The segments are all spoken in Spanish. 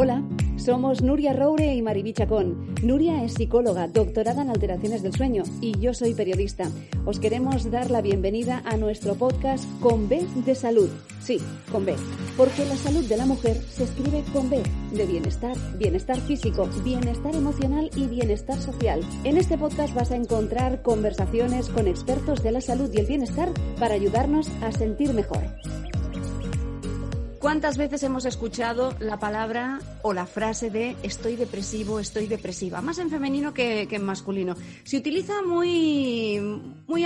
Hola, somos Nuria Roure y Mariví Chacón. Nuria es psicóloga, doctorada en alteraciones del sueño, y yo soy periodista. Os queremos dar la bienvenida a nuestro podcast Con B de Salud. Sí, con B, porque la salud de la mujer se escribe con B, de bienestar, bienestar físico, bienestar emocional y bienestar social. En este podcast vas a encontrar conversaciones con expertos de la salud y el bienestar para ayudarnos a sentir mejor. ¿Cuántas veces hemos escuchado la palabra o la frase de estoy depresivo, estoy depresiva? Más en femenino que en masculino. Se utiliza muy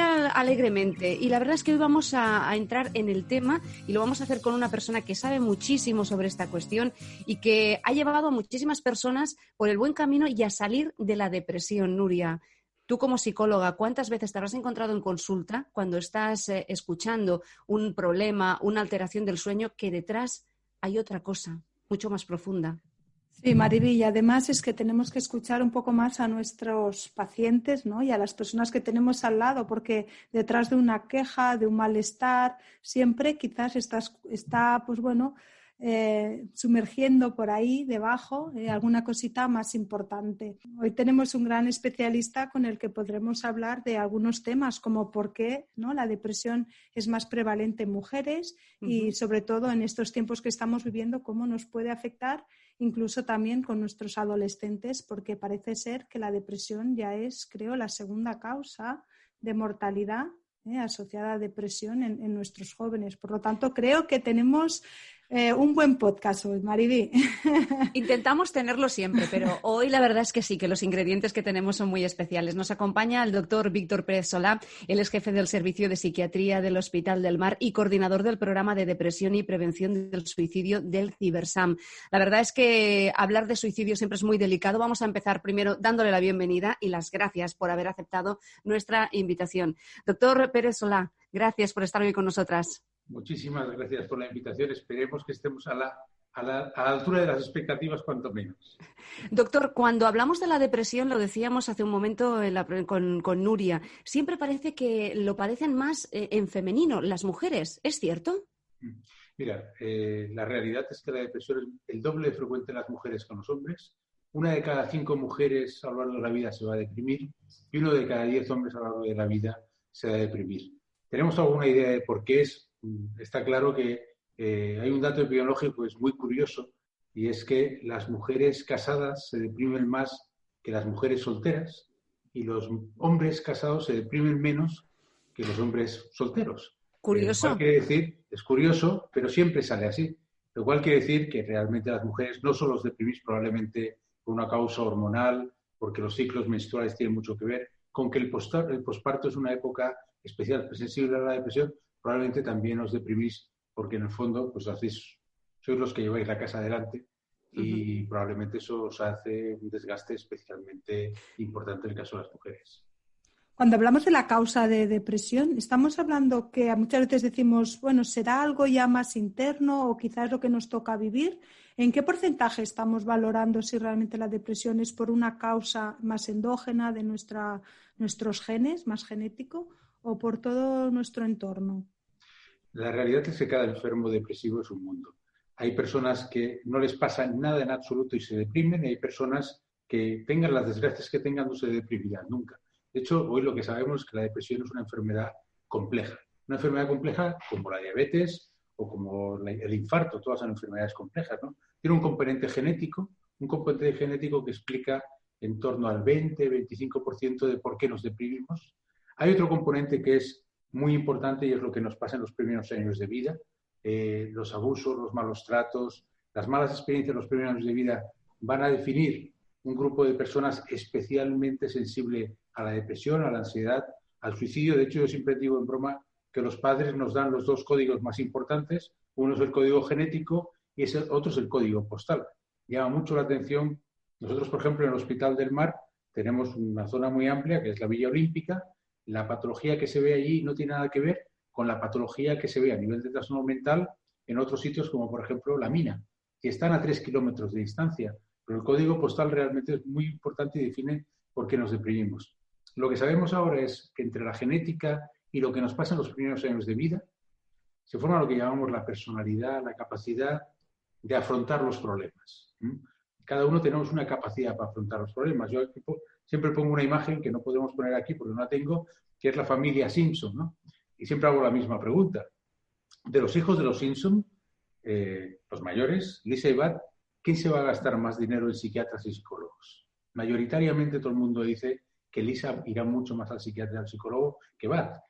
alegremente y la verdad es que hoy vamos a entrar en el tema y lo vamos a hacer con una persona que sabe muchísimo sobre esta cuestión y que ha llevado a muchísimas personas por el buen camino y a salir de la depresión. Nuria, tú como psicóloga, ¿cuántas veces te habrás encontrado en consulta cuando estás escuchando un problema, una alteración del sueño, que detrás hay otra cosa mucho más profunda? Sí, Mariví, además es que tenemos que escuchar un poco más a nuestros pacientes, ¿no? Y a las personas que tenemos al lado, porque detrás de una queja, de un malestar, siempre quizás está pues bueno, sumergiendo por ahí debajo alguna cosita más importante. Hoy tenemos un gran especialista con el que podremos hablar de algunos temas como por qué, ¿no?, la depresión es más prevalente en mujeres y sobre todo en estos tiempos que estamos viviendo, cómo nos puede afectar incluso también con nuestros adolescentes, porque parece ser que la depresión ya es, creo, la segunda causa de mortalidad asociada a depresión en nuestros jóvenes. Por lo tanto, creo que tenemos un buen podcast hoy, Mariví. Intentamos tenerlo siempre, pero hoy la verdad es que sí, que los ingredientes que tenemos son muy especiales. Nos acompaña el doctor Víctor Pérez Solá. Él es jefe del Servicio de Psiquiatría del Hospital del Mar y coordinador del Programa de Depresión y Prevención del Suicidio del Cibersam. La verdad es que hablar de suicidio siempre es muy delicado. Vamos a empezar primero dándole la bienvenida y las gracias por haber aceptado nuestra invitación. Doctor Pérez Solá, gracias por estar hoy con nosotras. Muchísimas gracias por la invitación. Esperemos que estemos a la altura de las expectativas, cuanto menos. Doctor, cuando hablamos de la depresión, lo decíamos hace un momento con Nuria, siempre parece que lo padecen más en femenino las mujeres. ¿Es cierto? Mira, la realidad es que la depresión es el doble de frecuente en las mujeres que en los hombres. 1 de cada 5 mujeres a lo largo de la vida se va a deprimir y 1 de cada 10 hombres a lo largo de la vida se va a deprimir. ¿Tenemos alguna idea de por qué es? Está claro que hay un dato epidemiológico que es muy curioso y es que las mujeres casadas se deprimen más que las mujeres solteras y los hombres casados se deprimen menos que los hombres solteros. Curioso. Lo cual quiere decir, es curioso, pero siempre sale así. Lo cual quiere decir que realmente las mujeres no solo os deprimís probablemente por una causa hormonal, porque los ciclos menstruales tienen mucho que ver, con que el posparto es una época especial, sensible a la depresión, probablemente también os deprimís porque en el fondo pues sois los que lleváis la casa adelante y probablemente eso os hace un desgaste especialmente importante en el caso de las mujeres. Cuando hablamos de la causa de depresión, estamos hablando que muchas veces decimos, bueno, ¿será algo ya más interno o quizás lo que nos toca vivir? ¿En qué porcentaje estamos valorando si realmente la depresión es por una causa más endógena de nuestros genes, más genético, o por todo nuestro entorno? La realidad es que cada enfermo depresivo es un mundo. Hay personas que no les pasa nada en absoluto y se deprimen, y hay personas que tengan las desgracias que tengan no se deprimirán nunca. De hecho, hoy lo que sabemos es que la depresión es una enfermedad compleja. Una enfermedad compleja como la diabetes o como el infarto, todas son enfermedades complejas, ¿no? Tiene un componente genético que explica en torno al 20-25% de por qué nos deprimimos. Hay otro componente que es muy importante y es lo que nos pasa en los primeros años de vida. Los abusos, los malos tratos, las malas experiencias en los primeros años de vida van a definir un grupo de personas especialmente sensible a la depresión, a la ansiedad, al suicidio. De hecho, yo siempre digo en broma que los padres nos dan los 2 códigos más importantes. Uno es el código genético y otro es el código postal. Llama mucho la atención. Nosotros, por ejemplo, en el Hospital del Mar tenemos una zona muy amplia que es la Villa Olímpica. La patología que se ve allí no tiene nada que ver con la patología que se ve a nivel de trastorno mental en otros sitios como, por ejemplo, la Mina, que están a 3 kilómetros de distancia. Pero el código postal realmente es muy importante y define por qué nos deprimimos. Lo que sabemos ahora es que entre la genética y lo que nos pasa en los primeros años de vida, se forma lo que llamamos la personalidad, la capacidad de afrontar los problemas. Cada uno tenemos una capacidad para afrontar los problemas. Yo siempre pongo una imagen que no podemos poner aquí porque no la tengo, que es la familia Simpson, ¿no? Y siempre hago la misma pregunta. De los hijos de los Simpson, los mayores, Lisa y Bart, ¿quién se va a gastar más dinero en psiquiatras y psicólogos? Mayoritariamente todo el mundo dice que Lisa irá mucho más al psiquiatra y al psicólogo que Bart.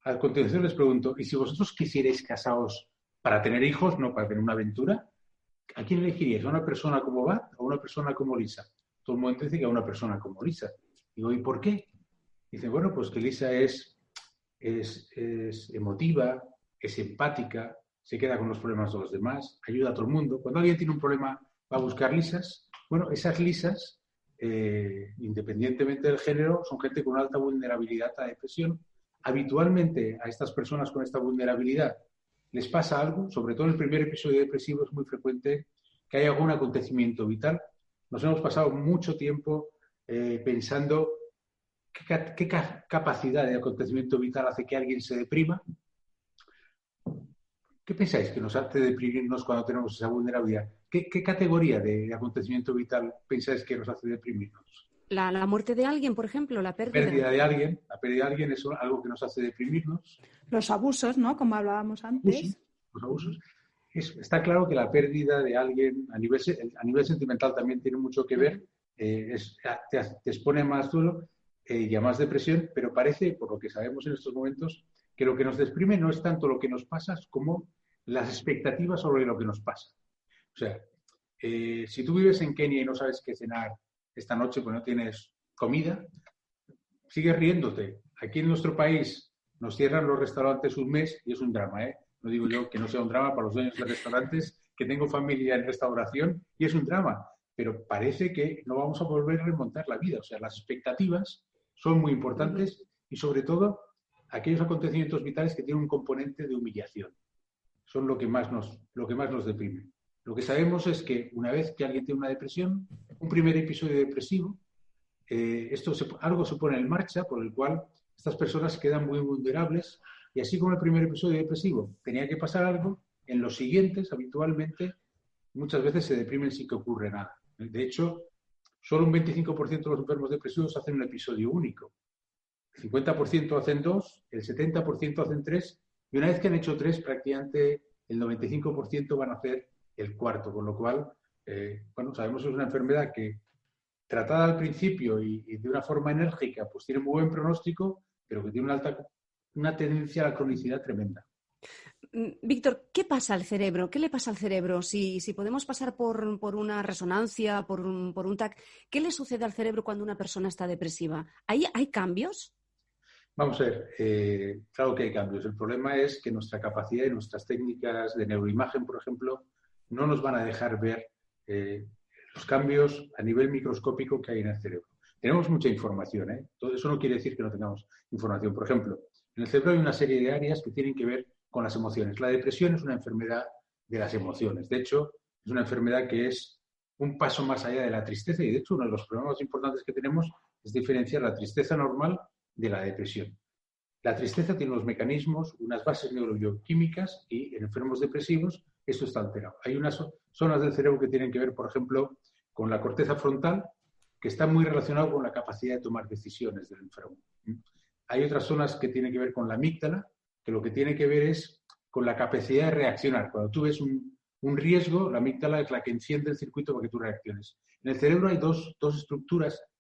A continuación les pregunto, ¿y si vosotros quisierais casaros para tener hijos, no para tener una aventura? ¿A quién elegiríais? ¿A una persona como Bart o a una persona como Lisa? Todo el mundo dice que a una persona como Lisa. Digo, ¿y por qué? Dice, bueno, pues que Lisa es emotiva, es empática, se queda con los problemas de los demás, ayuda a todo el mundo. Cuando alguien tiene un problema va a buscar Lisas. Bueno, esas Lisas, independientemente del género, son gente con alta vulnerabilidad a depresión. Habitualmente a estas personas con esta vulnerabilidad les pasa algo, sobre todo en el primer episodio depresivo es muy frecuente que haya algún acontecimiento vital. Nos hemos pasado mucho tiempo pensando qué capacidad de acontecimiento vital hace que alguien se deprima. ¿Qué pensáis que nos hace deprimirnos cuando tenemos esa vulnerabilidad? ¿Qué categoría de acontecimiento vital pensáis que nos hace deprimirnos? La muerte de alguien, por ejemplo, la pérdida. La pérdida de alguien es algo que nos hace deprimirnos. Los abusos, ¿no? Como hablábamos antes. Los abusos. Está claro que la pérdida de alguien a nivel sentimental también tiene mucho que ver. Te expone más duelo y a más depresión, pero parece, por lo que sabemos en estos momentos, que lo que nos deprime no es tanto lo que nos pasa como las expectativas sobre lo que nos pasa. O sea, si tú vives en Kenia y no sabes qué cenar esta noche porque no tienes comida, sigues riéndote. Aquí en nuestro país nos cierran los restaurantes un mes y es un drama, ¿eh? No digo yo que no sea un drama para los dueños de restaurantes, que tengo familia en restauración y es un drama, pero parece que no vamos a volver a remontar la vida. O sea, las expectativas son muy importantes y sobre todo aquellos acontecimientos vitales que tienen un componente de humillación. Son lo que más nos deprime. Lo que sabemos es que una vez que alguien tiene una depresión, un primer episodio depresivo, algo se pone en marcha por el cual estas personas quedan muy vulnerables y así como el primer episodio depresivo tenía que pasar algo, en los siguientes habitualmente muchas veces se deprimen sin que ocurre nada. De hecho, solo un 25% de los enfermos depresivos hacen un episodio único. El 50% hacen 2, el 70% hacen 3 y una vez que han hecho 3 prácticamente el 95% van a hacer el cuarto, con lo cual, sabemos que es una enfermedad que tratada al principio y de una forma enérgica, pues tiene muy buen pronóstico, pero que tiene una tendencia a la cronicidad tremenda. Víctor, ¿qué pasa al cerebro? ¿Qué le pasa al cerebro? Si podemos pasar por una resonancia, por un TAC, ¿qué le sucede al cerebro cuando una persona está depresiva? ¿Hay cambios? Vamos a ver, claro que hay cambios. El problema es que nuestra capacidad y nuestras técnicas de neuroimagen, por ejemplo, no nos van a dejar ver los cambios a nivel microscópico que hay en el cerebro. Tenemos mucha información, ¿eh? Todo eso no quiere decir que no tengamos información. Por ejemplo, en el cerebro hay una serie de áreas que tienen que ver con las emociones. La depresión es una enfermedad de las emociones. De hecho, es una enfermedad que es un paso más allá de la tristeza y, de hecho, uno de los problemas importantes que tenemos es diferenciar la tristeza normal de la depresión. La tristeza tiene unos mecanismos, unas bases neurobioquímicas y en enfermos depresivos esto está alterado. Hay unas zonas del cerebro que tienen que ver, por ejemplo, con la corteza frontal, que está muy relacionado con la capacidad de tomar decisiones del enfermo. Hay otras zonas que tienen que ver con la amígdala, que lo que tiene que ver es con la capacidad de reaccionar. Cuando tú ves un riesgo, la amígdala es la que enciende el circuito para que tú reacciones. En el cerebro hay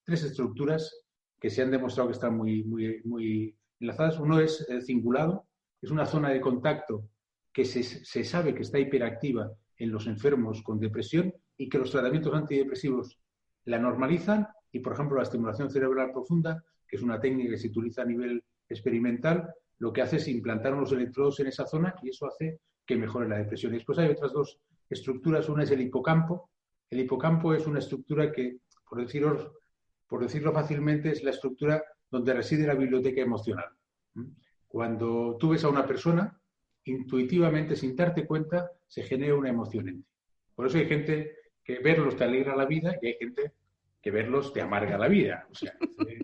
tres estructuras que se han demostrado que están muy enlazadas. Uno es el cingulado, es una zona de contacto que se sabe que está hiperactiva en los enfermos con depresión y que los tratamientos antidepresivos la normalizan y, por ejemplo, la estimulación cerebral profunda, que es una técnica que se utiliza a nivel experimental, lo que hace es implantar unos electrodos en esa zona y eso hace que mejore la depresión. Y después hay otras dos estructuras. Una es el hipocampo. El hipocampo es una estructura que, por decirlo fácilmente, es la estructura donde reside la biblioteca emocional. Cuando tú ves a una persona, intuitivamente, sin darte cuenta, se genera una emoción en ti. Por eso hay gente que verlos te alegra la vida y hay gente que verlos te amarga la vida. O sea,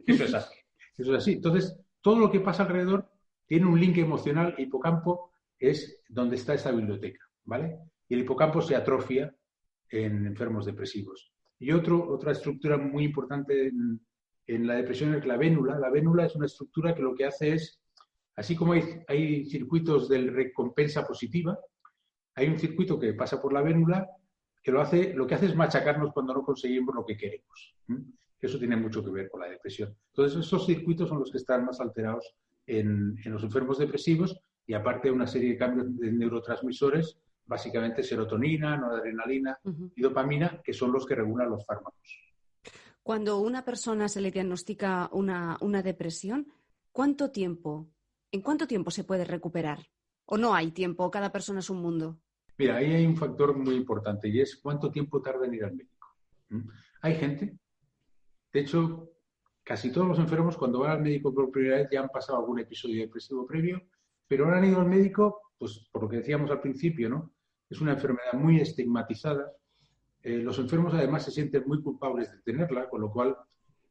eso es así. Eso es así. Entonces, todo lo que pasa alrededor tiene un link emocional. El hipocampo es donde está esa biblioteca, ¿vale? y el hipocampo se atrofia en enfermos depresivos. Y otra estructura muy importante en la depresión es la vénula. La vénula es una estructura que lo que hace es, así como hay circuitos de recompensa positiva, hay un circuito que pasa por la vénula que lo que hace es machacarnos cuando no conseguimos lo que queremos. Eso tiene mucho que ver con la depresión. Entonces, estos circuitos son los que están más alterados en los enfermos depresivos y aparte una serie de cambios de neurotransmisores, básicamente serotonina, noradrenalina y dopamina, que son los que regulan los fármacos. Cuando a una persona se le diagnostica una depresión, ¿en cuánto tiempo se puede recuperar? ¿O no hay tiempo? ¿Cada persona es un mundo? Mira, ahí hay un factor muy importante y es cuánto tiempo tarda en ir al médico. Hay gente, de hecho, casi todos los enfermos cuando van al médico por primera vez ya han pasado algún episodio depresivo previo, pero ahora han ido al médico, pues por lo que decíamos al principio, ¿no? Es una enfermedad muy estigmatizada. Los enfermos además se sienten muy culpables de tenerla, con lo cual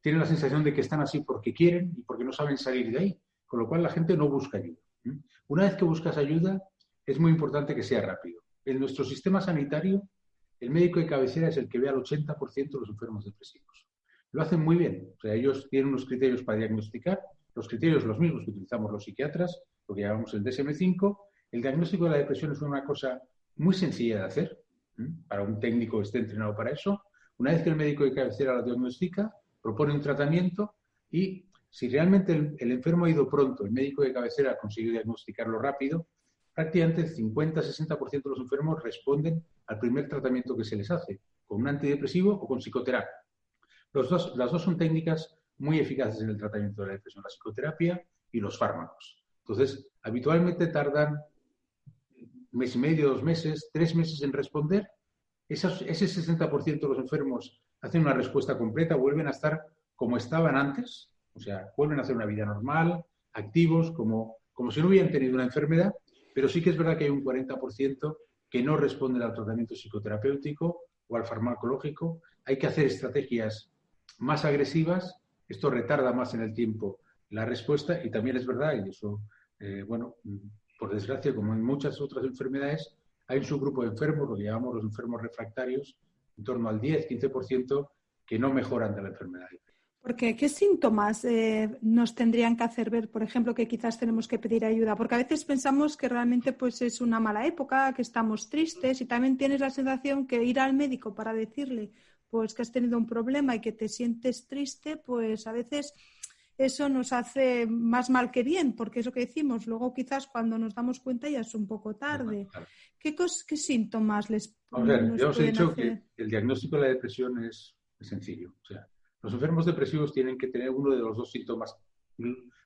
tienen la sensación de que están así porque quieren y porque no saben salir de ahí, con lo cual la gente no busca ayuda. Una vez que buscas ayuda, es muy importante que sea rápido. En nuestro sistema sanitario, el médico de cabecera es el que ve al 80% de los enfermos depresivos. Lo hacen muy bien. O sea, ellos tienen unos criterios para diagnosticar, los criterios los mismos que utilizamos los psiquiatras, lo que llamamos el DSM-5. El diagnóstico de la depresión es una cosa muy sencilla de hacer, para un técnico que esté entrenado para eso. Una vez que el médico de cabecera la diagnostica, propone un tratamiento y si realmente el enfermo ha ido pronto, el médico de cabecera ha conseguido diagnosticarlo rápido, prácticamente el 50-60% de los enfermos responden al primer tratamiento que se les hace, con un antidepresivo o con psicoterapia. Las dos son técnicas muy eficaces en el tratamiento de la depresión, la psicoterapia y los fármacos. Entonces, habitualmente tardan mes y medio, 2 meses, 3 meses en responder. Ese 60% de los enfermos hacen una respuesta completa, vuelven a estar como estaban antes, o sea, vuelven a hacer una vida normal, activos, como si no hubieran tenido una enfermedad, pero sí que es verdad que hay un 40% que no responden al tratamiento psicoterapéutico o al farmacológico. Hay que hacer estrategias más agresivas, esto retarda más en el tiempo la respuesta y también es verdad, y eso, por desgracia, como en muchas otras enfermedades, hay un subgrupo de enfermos, lo que llamamos los enfermos refractarios, en torno al 10-15%, que no mejoran de la enfermedad. Porque, ¿qué síntomas nos tendrían que hacer ver, por ejemplo, que quizás tenemos que pedir ayuda? Porque a veces pensamos que realmente pues, es una mala época, que estamos tristes y también tienes la sensación que ir al médico para decirle pues, que has tenido un problema y que te sientes triste, pues a veces eso nos hace más mal que bien, porque es lo que decimos. Luego quizás cuando nos damos cuenta ya es un poco tarde. Claro. ¿Qué síntomas les Vamos a ver, ya os he dicho que el diagnóstico de la depresión es sencillo. O sea, los enfermos depresivos tienen que tener uno de los 2 síntomas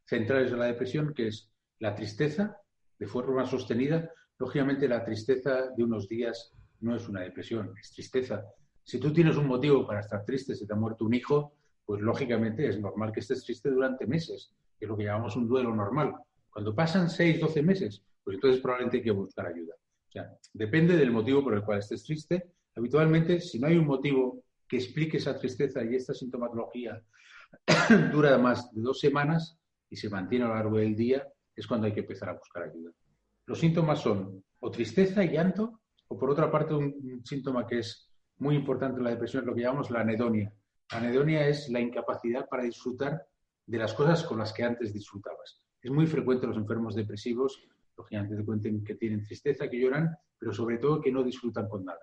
centrales de la depresión, que es la tristeza de forma sostenida. Lógicamente, la tristeza de unos días no es una depresión, es tristeza. Si tú tienes un motivo para estar triste, se te ha muerto un hijo, pues lógicamente es normal que estés triste durante meses, que es lo que llamamos un duelo normal. Cuando pasan 6-12 meses, pues entonces probablemente hay que buscar ayuda. O sea, depende del motivo por el cual estés triste. Habitualmente, si no hay un motivo que explique esa tristeza y esta sintomatología dura más de 2 semanas y se mantiene a lo largo del día, es cuando hay que empezar a buscar ayuda. Los síntomas son o tristeza y llanto, o por otra parte un síntoma que es muy importante en la depresión, es lo que llamamos la anedonia. La anedonia es la incapacidad para disfrutar de las cosas con las que antes disfrutabas. Es muy frecuente en los enfermos depresivos, lógicamente te cuenten que tienen tristeza, que lloran, pero sobre todo que no disfrutan con nada,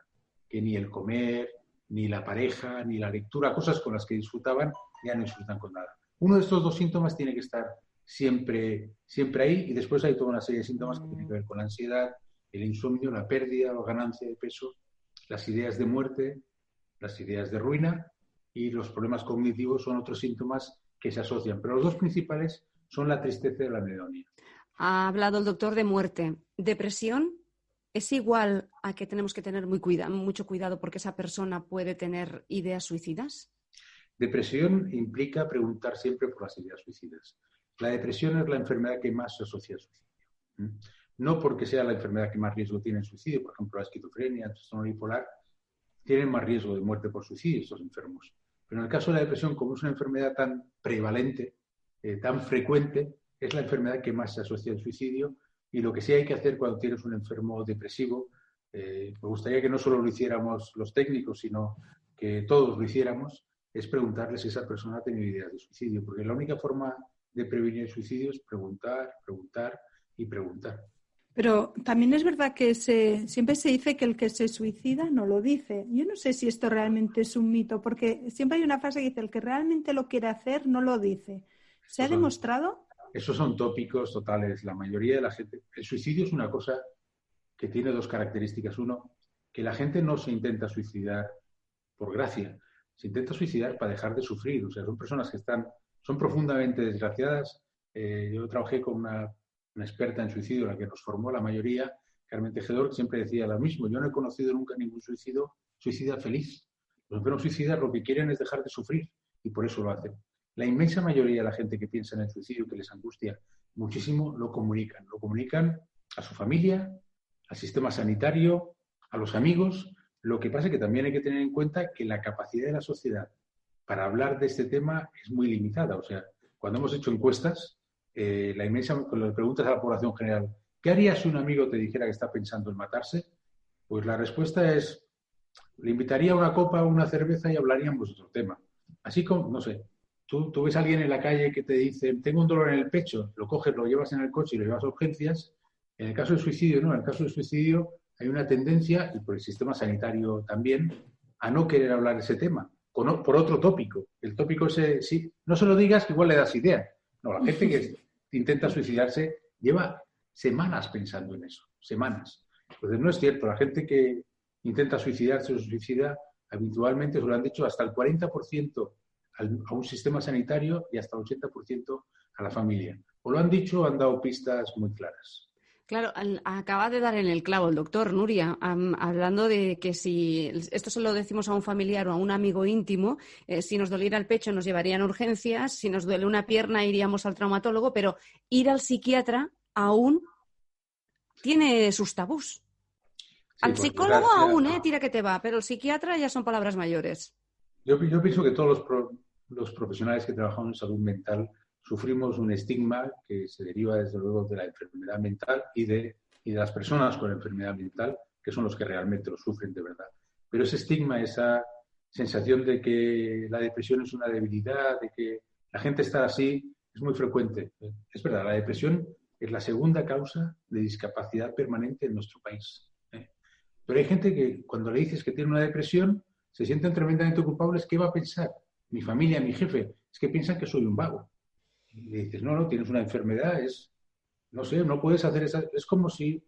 que ni el comer, ni la pareja, ni la lectura, cosas con las que disfrutaban, ya no disfrutan con nada. Uno de estos 2 síntomas tiene que estar siempre ahí y después hay toda una serie de síntomas que tienen que ver con la ansiedad, el insomnio, la pérdida o ganancia de peso, las ideas de muerte, las ideas de ruina y los problemas cognitivos son otros síntomas que se asocian. Pero los 2 principales son la tristeza y la anedonia. Ha hablado el doctor de muerte. ¿Depresión es igual a que tenemos que tener mucho cuidado porque esa persona puede tener ideas suicidas? Depresión implica preguntar siempre por las ideas suicidas. La depresión es la enfermedad que más se asocia al suicidio. No porque sea la enfermedad que más riesgo tiene el suicidio, por ejemplo, la esquizofrenia, el trastorno bipolar, tienen más riesgo de muerte por suicidio estos enfermos. Pero en el caso de la depresión, como es una enfermedad tan prevalente, tan frecuente, es la enfermedad que más se asocia al suicidio y lo que sí hay que hacer cuando tienes un enfermo depresivo, me gustaría que no solo lo hiciéramos los técnicos, sino que todos lo hiciéramos, es preguntarle si esa persona ha tenido ideas de suicidio, porque la única forma de prevenir el suicidio es preguntar, preguntar y preguntar. Pero también es verdad que siempre se dice que el que se suicida no lo dice. Yo no sé si esto realmente es un mito, porque siempre hay una frase que dice, el que realmente lo quiere hacer no lo dice. ¿Se ha demostrado? Esos son tópicos totales. La mayoría de la gente... El suicidio es una cosa que tiene dos características. Uno, que la gente no se intenta suicidar por gracia. Se intenta suicidar para dejar de sufrir. O sea, son personas que son profundamente desgraciadas. Yo trabajé con una experta en suicidio, la que nos formó la mayoría, Carmen Tejedor, que siempre decía lo mismo. Yo no he conocido nunca ningún suicida feliz. Los enfermos suicidas lo que quieren es dejar de sufrir y por eso lo hacen. La inmensa mayoría de la gente que piensa en el suicidio, que les angustia muchísimo, lo comunican. Lo comunican a su familia, al sistema sanitario, a los amigos. Lo que pasa es que también hay que tener en cuenta que la capacidad de la sociedad para hablar de este tema es muy limitada. O sea, cuando hemos hecho encuestas, cuando le preguntas a la población general, ¿qué harías si un amigo te dijera que está pensando en matarse? Pues la respuesta es, le invitaría a una copa o una cerveza y hablaríamos de otro tema. Así como, no sé, tú ves a alguien en la calle que te dice, tengo un dolor en el pecho, lo coges, lo llevas en el coche y lo llevas a urgencias. En el caso del suicidio, no, en el caso del suicidio hay una tendencia, y por el sistema sanitario también, a no querer hablar de ese tema, por otro tópico. El tópico ese, sí, no se lo digas que igual le das idea. No, la gente que intenta suicidarse lleva semanas pensando en eso, semanas. Entonces no es cierto, la gente que intenta suicidarse o suicida habitualmente, se lo han dicho, hasta el 40% a un sistema sanitario y hasta el 80% a la familia. O lo han dicho o han dado pistas muy claras. Claro, acaba de dar en el clavo el doctor Nuria, hablando de que si esto se lo decimos a un familiar o a un amigo íntimo, si nos doliera el pecho nos llevarían a urgencias, si nos duele una pierna iríamos al traumatólogo, pero ir al psiquiatra aún tiene sus tabús. Sí, al psicólogo aún, tira que te va, pero el psiquiatra ya son palabras mayores. Yo pienso que todos los profesionales que trabajamos en salud mental sufrimos un estigma que se deriva, desde luego, de la enfermedad mental y de las personas con enfermedad mental, que son los que realmente lo sufren de verdad. Pero ese estigma, esa sensación de que la depresión es una debilidad, de que la gente está así, es muy frecuente. Es verdad, la depresión es la segunda causa de discapacidad permanente en nuestro país. Pero hay gente que, cuando le dices que tiene una depresión, se sienten tremendamente culpables. ¿Qué va a pensar mi familia, mi jefe? Es que piensan que soy un vago. Y le dices, no, tienes una enfermedad, no sé, no puedes hacer esa... Es como si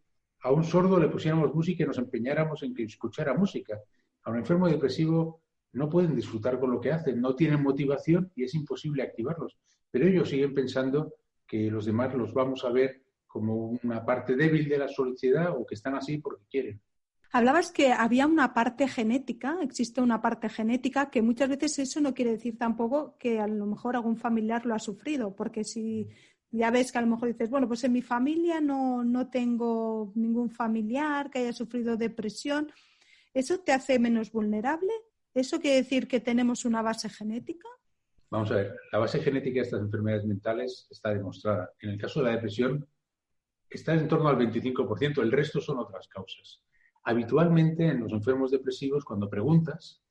a un sordo le pusiéramos música y nos empeñáramos en que escuchara música. A un enfermo depresivo no pueden disfrutar con lo que hacen, no tienen motivación y es imposible activarlos. Pero ellos siguen pensando que los demás los vamos a ver como una parte débil de la sociedad o que están así porque quieren. Hablabas que había una parte genética, existe una parte genética, que muchas veces eso no quiere decir tampoco que a lo mejor algún familiar lo ha sufrido, porque si ya ves que a lo mejor dices, bueno, pues en mi familia no tengo ningún familiar que haya sufrido depresión, ¿eso te hace menos vulnerable? ¿Eso quiere decir que tenemos una base genética? Vamos a ver, la base genética de estas enfermedades mentales está demostrada. En el caso de la depresión está en torno al 25%, el resto son otras causas. Habitualmente en los enfermos depresivos, cuando preguntas,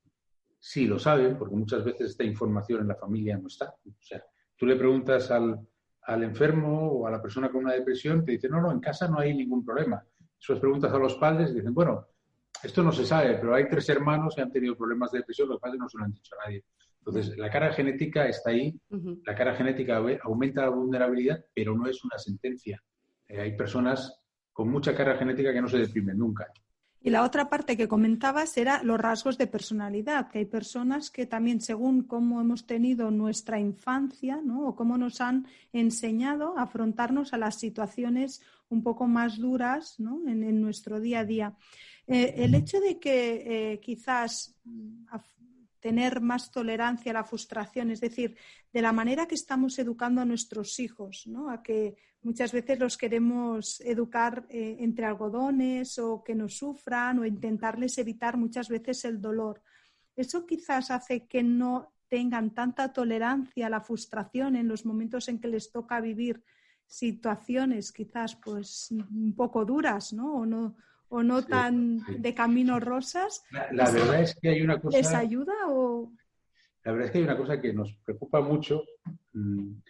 sí lo saben, porque muchas veces esta información en la familia no está. O sea, tú le preguntas al enfermo o a la persona con una depresión, te dice, no, en casa no hay ningún problema. Después preguntas a los padres y dicen, bueno, esto no se sabe, pero hay 3 hermanos que han tenido problemas de depresión, los padres no se lo han dicho a nadie. Entonces, la carga genética está ahí, la carga genética aumenta la vulnerabilidad, pero no es una sentencia. Hay personas con mucha carga genética que no se deprimen nunca. Y la otra parte que comentabas era los rasgos de personalidad, que hay personas que también, según cómo hemos tenido nuestra infancia, ¿no? O cómo nos han enseñado a afrontarnos a las situaciones un poco más duras, ¿no? en nuestro día a día. El hecho de que quizás tener más tolerancia a la frustración, es decir, de la manera que estamos educando a nuestros hijos, ¿no? A que muchas veces los queremos educar entre algodones o que no sufran o intentarles evitar muchas veces el dolor. Eso quizás hace que no tengan tanta tolerancia a la frustración en los momentos en que les toca vivir situaciones quizás pues un poco duras, ¿no? o no Sí, tan sí. de caminos rosas. La verdad es que hay una cosa... ¿Les ayuda o...? La verdad es que hay una cosa que nos preocupa mucho. En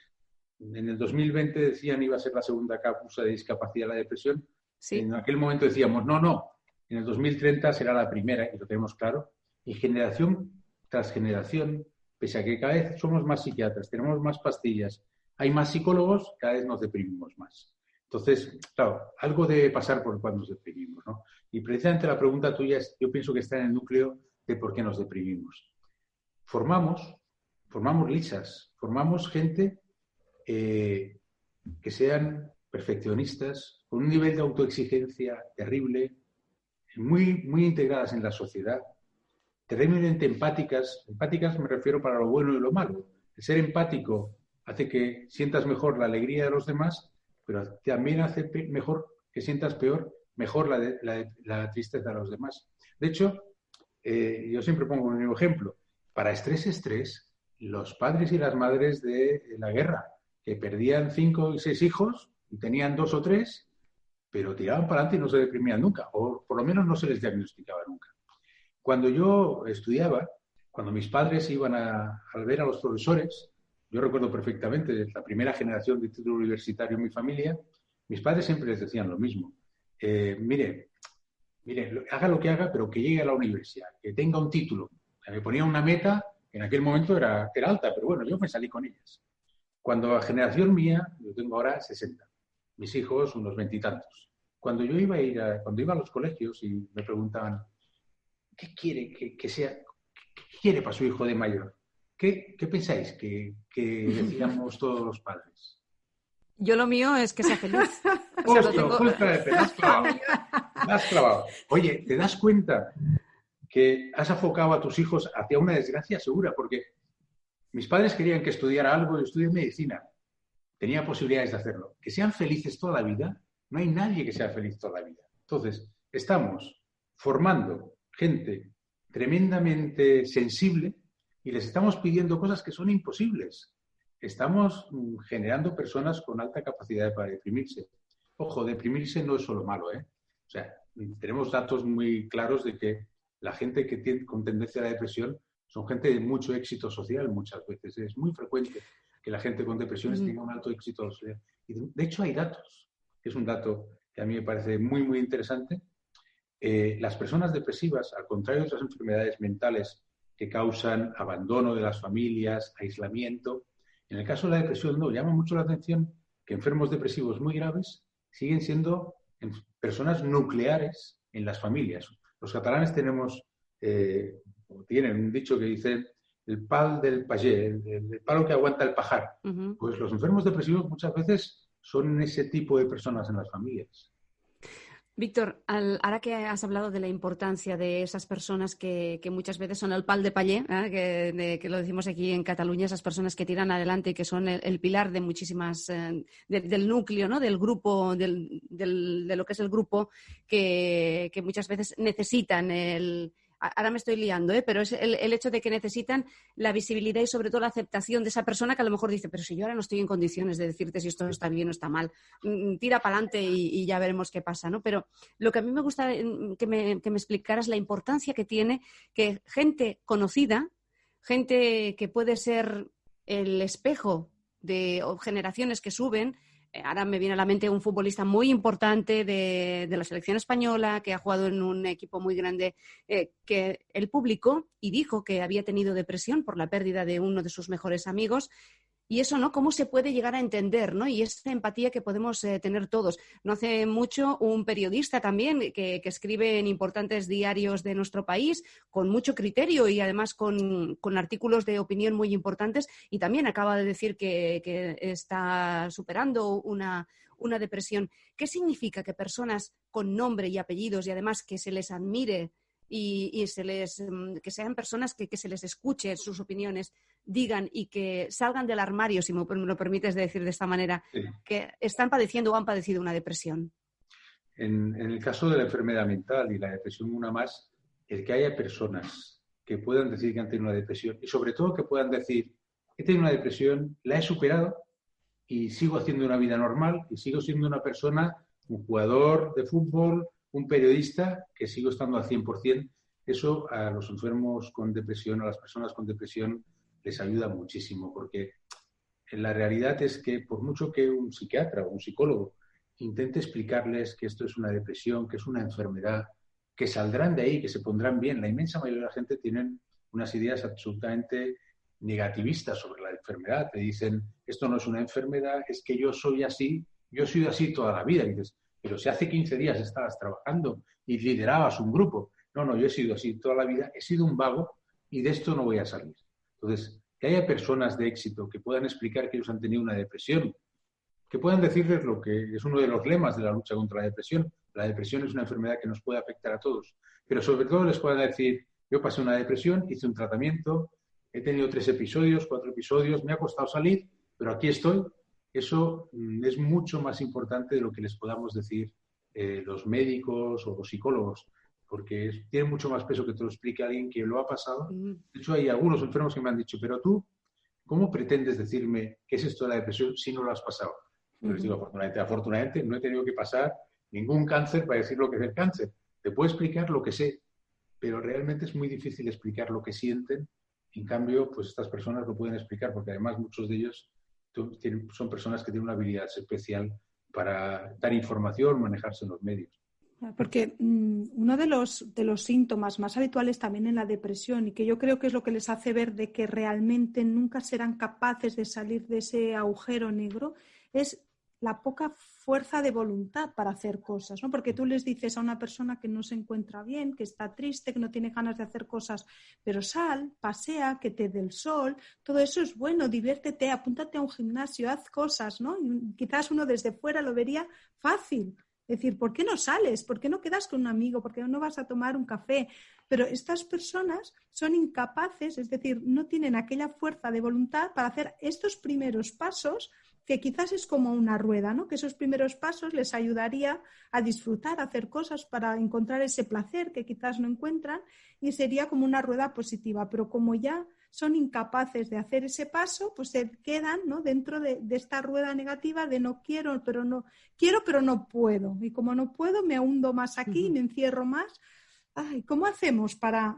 el 2020 decían iba a ser la segunda causa de discapacidad la depresión. Sí. En aquel momento decíamos, no, en el 2030 será la primera, y lo tenemos claro. Y generación tras generación, pese a que cada vez somos más psiquiatras, tenemos más pastillas, hay más psicólogos, cada vez nos deprimimos más. Entonces, claro, algo debe pasar por cuando nos deprimimos, ¿no? Y precisamente la pregunta tuya yo pienso que está en el núcleo de por qué nos deprimimos. Formamos lisas, formamos gente que sean perfeccionistas, con un nivel de autoexigencia terrible, muy, muy integradas en la sociedad, terriblemente empáticas. Empáticas me refiero para lo bueno y lo malo. El ser empático hace que sientas mejor la alegría de los demás, pero también hace mejor que sientas mejor la tristeza de los demás. De hecho, yo siempre pongo un mismo ejemplo. Para estrés, los padres y las madres de la guerra, que perdían 5 y 6 hijos y tenían 2 o 3, pero tiraban para adelante y no se deprimían nunca, o por lo menos no se les diagnosticaba nunca. Cuando yo estudiaba, cuando mis padres iban a ver a los profesores, yo recuerdo perfectamente, la primera generación de título universitario en mi familia, mis padres siempre les decían lo mismo. Mire, haga lo que haga, pero que llegue a la universidad, que tenga un título. Me ponía una meta, en aquel momento era alta, pero bueno, yo me salí con ellas. Cuando la generación mía, yo tengo ahora 60, mis hijos unos 20 y tantos. Cuando yo iba a los colegios y me preguntaban, ¿qué quiere que sea? ¿Qué quiere para su hijo de mayor? ¿Qué pensáis que decíamos todos los padres? Yo lo mío es que sea feliz. Justo, me has clavado. Oye, ¿te das cuenta que has afocado a tus hijos hacia una desgracia segura? Porque mis padres querían que estudiara algo y estudié medicina. Tenía posibilidades de hacerlo. Que sean felices toda la vida, no hay nadie que sea feliz toda la vida. Entonces, estamos formando gente tremendamente sensible y les estamos pidiendo cosas que son imposibles. Estamos generando personas con alta capacidad para deprimirse. Ojo, deprimirse no es solo malo, ¿eh? O sea, tenemos datos muy claros de que la gente que tiene con tendencia a la depresión son gente de mucho éxito social muchas veces. Es muy frecuente que la gente con depresiones tenga un alto éxito social. Y de hecho hay datos, que es un dato que a mí me parece muy, muy interesante. Las personas depresivas, al contrario de otras enfermedades mentales que causan abandono de las familias, aislamiento, en el caso de la depresión no, llama mucho la atención que enfermos depresivos muy graves siguen siendo personas nucleares en las familias. Los catalanes tienen un dicho que dice el pal del payé, el palo que aguanta el pajar. Uh-huh. Pues los enfermos depresivos muchas veces son ese tipo de personas en las familias. Víctor, ahora que has hablado de la importancia de esas personas que muchas veces son el pal de payé, que lo decimos aquí en Cataluña, esas personas que tiran adelante y que son el pilar de muchísimas, del núcleo, ¿no? Del grupo, de lo que es el grupo, que muchas veces necesitan ahora me estoy liando, pero es el hecho de que necesitan la visibilidad y sobre todo la aceptación de esa persona que a lo mejor dice, pero si yo ahora no estoy en condiciones de decirte si esto está bien o está mal, tira para adelante y ya veremos qué pasa, ¿no? Pero lo que a mí me gusta que me explicaras la importancia que tiene que gente conocida, gente que puede ser el espejo de generaciones que suben. Ahora me viene a la mente un futbolista muy importante de la selección española que ha jugado en un equipo muy grande, que él publicó y dijo que había tenido depresión por la pérdida de uno de sus mejores amigos. Y eso, ¿no? ¿Cómo se puede llegar a entender, ¿no? Y esa empatía que podemos tener todos. No hace mucho un periodista también que escribe en importantes diarios de nuestro país con mucho criterio y además con artículos de opinión muy importantes y también acaba de decir que está superando una depresión. ¿Qué significa que personas con nombre y apellidos y además que se les admire y que sean personas que se les escuche sus opiniones, digan y que salgan del armario, si me lo permites decir de esta manera, sí, que están padeciendo o han padecido una depresión? En el caso de la enfermedad mental y la depresión, una más, el que haya personas que puedan decir que han tenido una depresión y sobre todo que puedan decir, he tenido una depresión, la he superado y sigo haciendo una vida normal y sigo siendo una persona, un jugador de fútbol, un periodista, que sigo estando al 100%, eso a los enfermos con depresión, a las personas con depresión, les ayuda muchísimo, porque la realidad es que por mucho que un psiquiatra o un psicólogo intente explicarles que esto es una depresión, que es una enfermedad, que saldrán de ahí, que se pondrán bien, la inmensa mayoría de la gente tienen unas ideas absolutamente negativistas sobre la enfermedad. Te dicen, esto no es una enfermedad, es que yo soy así, yo he sido así toda la vida. Y dices, pero si hace 15 días estabas trabajando y liderabas un grupo. No, yo he sido así toda la vida, he sido un vago y de esto no voy a salir. Entonces, que haya personas de éxito que puedan explicar que ellos han tenido una depresión, que puedan decirles lo que es uno de los lemas de la lucha contra la depresión. La depresión es una enfermedad que nos puede afectar a todos, pero sobre todo les puedan decir, yo pasé una depresión, hice un tratamiento, he tenido 3 episodios, 4 episodios, me ha costado salir, pero aquí estoy. Eso es mucho más importante de lo que les podamos decir los médicos o los psicólogos, porque tiene mucho más peso que te lo explique alguien que lo ha pasado. De hecho, hay algunos enfermos que me han dicho, pero tú, ¿cómo pretendes decirme qué es esto de la depresión si no lo has pasado? Yo les digo, afortunadamente no he tenido que pasar ningún cáncer para decir lo que es el cáncer. Te puedo explicar lo que sé, pero realmente es muy difícil explicar lo que sienten. En cambio, pues estas personas lo pueden explicar, porque además muchos de ellos son personas que tienen una habilidad especial para dar información, manejarse en los medios. Porque uno de los síntomas más habituales también en la depresión, y que yo creo que es lo que les hace ver de que realmente nunca serán capaces de salir de ese agujero negro, es la poca fuerza de voluntad para hacer cosas, ¿no? Porque tú les dices a una persona que no se encuentra bien, que está triste, que no tiene ganas de hacer cosas, pero sal, pasea, que te dé el sol, todo eso es bueno, diviértete, apúntate a un gimnasio, haz cosas, ¿no? Y quizás uno desde fuera lo vería fácil. Es decir, ¿por qué no sales? ¿Por qué no quedas con un amigo? ¿Por qué no vas a tomar un café? Pero estas personas son incapaces, es decir, no tienen aquella fuerza de voluntad para hacer estos primeros pasos, que quizás es como una rueda, ¿no? Que esos primeros pasos les ayudaría a disfrutar, a hacer cosas para encontrar ese placer que quizás no encuentran, y sería como una rueda positiva. Pero como ya son incapaces de hacer ese paso, pues se quedan, ¿no?, dentro de esta rueda negativa de no quiero, pero no puedo. Y como no puedo, me hundo más aquí, me encierro más. Ay, ¿cómo hacemos para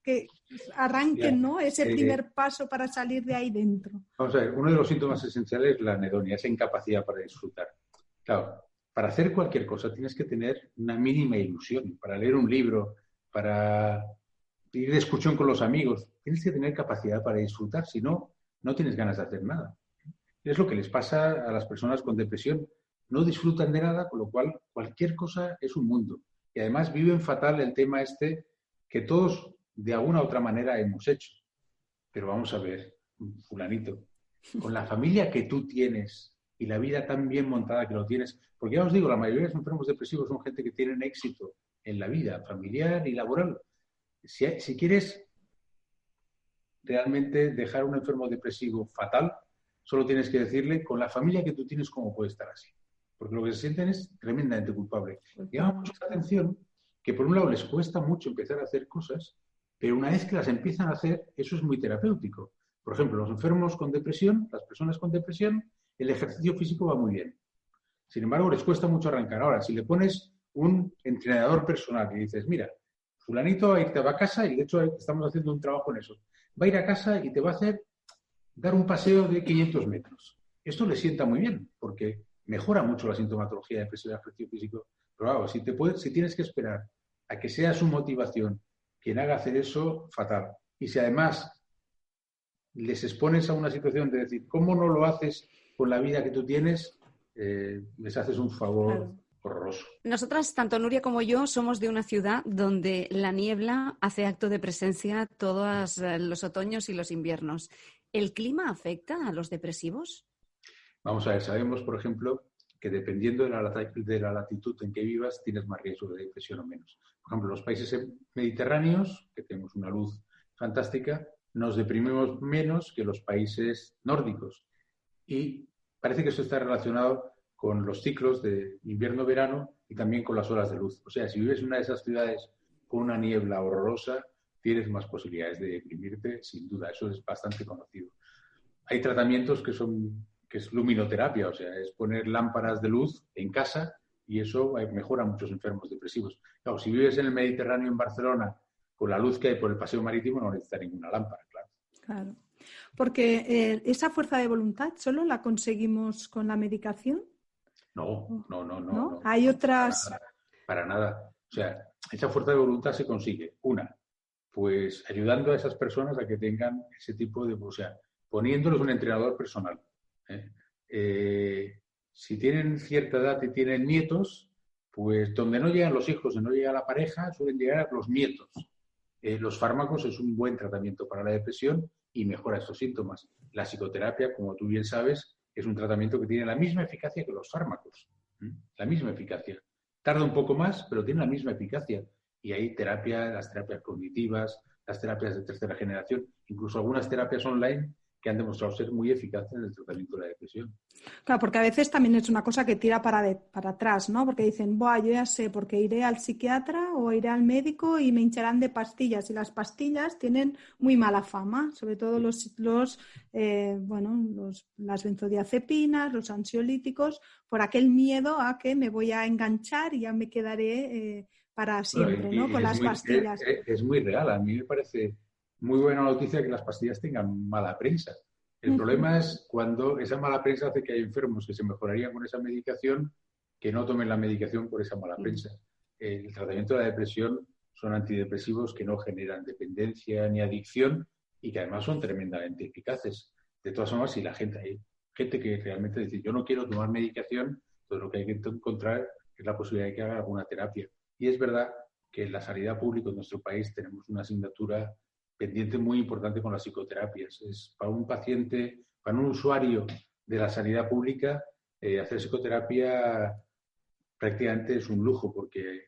que arranquen, ¿no?, ese primer paso para salir de ahí dentro? Vamos a ver, uno de los síntomas esenciales es la anedonia, esa incapacidad para disfrutar. Claro, para hacer cualquier cosa tienes que tener una mínima ilusión. Para leer un libro, para ir de excursión con los amigos, tienes que tener capacidad para disfrutar, si no, no tienes ganas de hacer nada. Es lo que les pasa a las personas con depresión. No disfrutan de nada, con lo cual cualquier cosa es un mundo. Y además viven fatal el tema este que todos de alguna u otra manera hemos hecho. Pero vamos a ver, fulanito, con la familia que tú tienes y la vida tan bien montada que lo tienes, porque ya os digo, la mayoría de los enfermos depresivos son gente que tienen éxito en la vida familiar y laboral. Si quieres realmente dejar a un enfermo depresivo fatal, solo tienes que decirle con la familia que tú tienes cómo puede estar así. Porque lo que se sienten es tremendamente culpable. Y llama mucha atención que por un lado les cuesta mucho empezar a hacer cosas, pero una vez que las empiezan a hacer, eso es muy terapéutico. Por ejemplo, los enfermos con depresión, las personas con depresión, el ejercicio físico va muy bien. Sin embargo, les cuesta mucho arrancar. Ahora, si le pones un entrenador personal y dices, mira, fulanito va a casa, y de hecho estamos haciendo un trabajo en eso, va a ir a casa y te va a hacer dar un paseo de 500 metros. Esto le sienta muy bien, porque mejora mucho la sintomatología de depresión y ejercicio físico. Pero claro, si tienes que esperar a que sea su motivación quien haga hacer eso, fatal. Y si además les expones a una situación de decir, ¿cómo no lo haces con la vida que tú tienes? Les haces un favor horroroso. Nosotras, tanto Nuria como yo, somos de una ciudad donde la niebla hace acto de presencia todos los otoños y los inviernos. ¿El clima afecta a los depresivos? Vamos a ver, sabemos, por ejemplo, que dependiendo de la latitud en que vivas, tienes más riesgo de depresión o menos. Por ejemplo, los países mediterráneos, que tenemos una luz fantástica, nos deprimimos menos que los países nórdicos. Y parece que esto está relacionado con los ciclos de invierno-verano y también con las horas de luz. O sea, si vives en una de esas ciudades con una niebla horrorosa, tienes más posibilidades de deprimirte, sin duda. Eso es bastante conocido. Hay tratamientos que es luminoterapia, o sea, es poner lámparas de luz en casa y eso mejora a muchos enfermos depresivos. Claro, si vives en el Mediterráneo, en Barcelona, con la luz que hay por el paseo marítimo, no necesitas ninguna lámpara, claro. Claro. Porque esa fuerza de voluntad solo la conseguimos con la medicación. No. Hay otras. Para nada. O sea, esa fuerza de voluntad se consigue, pues ayudando a esas personas a que tengan ese tipo de, o sea, poniéndoles un entrenador personal. Si tienen cierta edad y tienen nietos, pues donde no llegan los hijos, donde no llega la pareja, suelen llegar los nietos. Los fármacos es un buen tratamiento para la depresión y mejora estos síntomas. La psicoterapia, como tú bien sabes, es un tratamiento que tiene la misma eficacia que los fármacos. La misma eficacia. Tarda un poco más, pero tiene la misma eficacia. Y hay las terapias cognitivas, las terapias de tercera generación, incluso algunas terapias online que han demostrado ser muy eficaces en el tratamiento de la depresión. Claro, porque a veces también es una cosa que tira para atrás, ¿no? Porque dicen, yo ya sé, porque iré al psiquiatra o iré al médico y me hincharán de pastillas. Y las pastillas tienen muy mala fama, sobre todo las benzodiazepinas, los ansiolíticos, por aquel miedo a que me voy a enganchar y ya me quedaré para siempre, ¿no? Con las pastillas. Es muy real. A mí me parece muy buena noticia que las pastillas tengan mala prensa. El problema es cuando esa mala prensa hace que hay enfermos que se mejorarían con esa medicación que no tomen la medicación por esa mala prensa. El tratamiento de la depresión son antidepresivos que no generan dependencia ni adicción y que además son tremendamente eficaces. De todas formas, si hay gente que realmente dice yo no quiero tomar medicación, entonces lo que hay que encontrar es la posibilidad de que haga alguna terapia. Y es verdad que en la sanidad pública en nuestro país tenemos una asignatura pendiente muy importante con las psicoterapias. Es para un paciente, para un usuario de la sanidad pública, hacer psicoterapia prácticamente es un lujo porque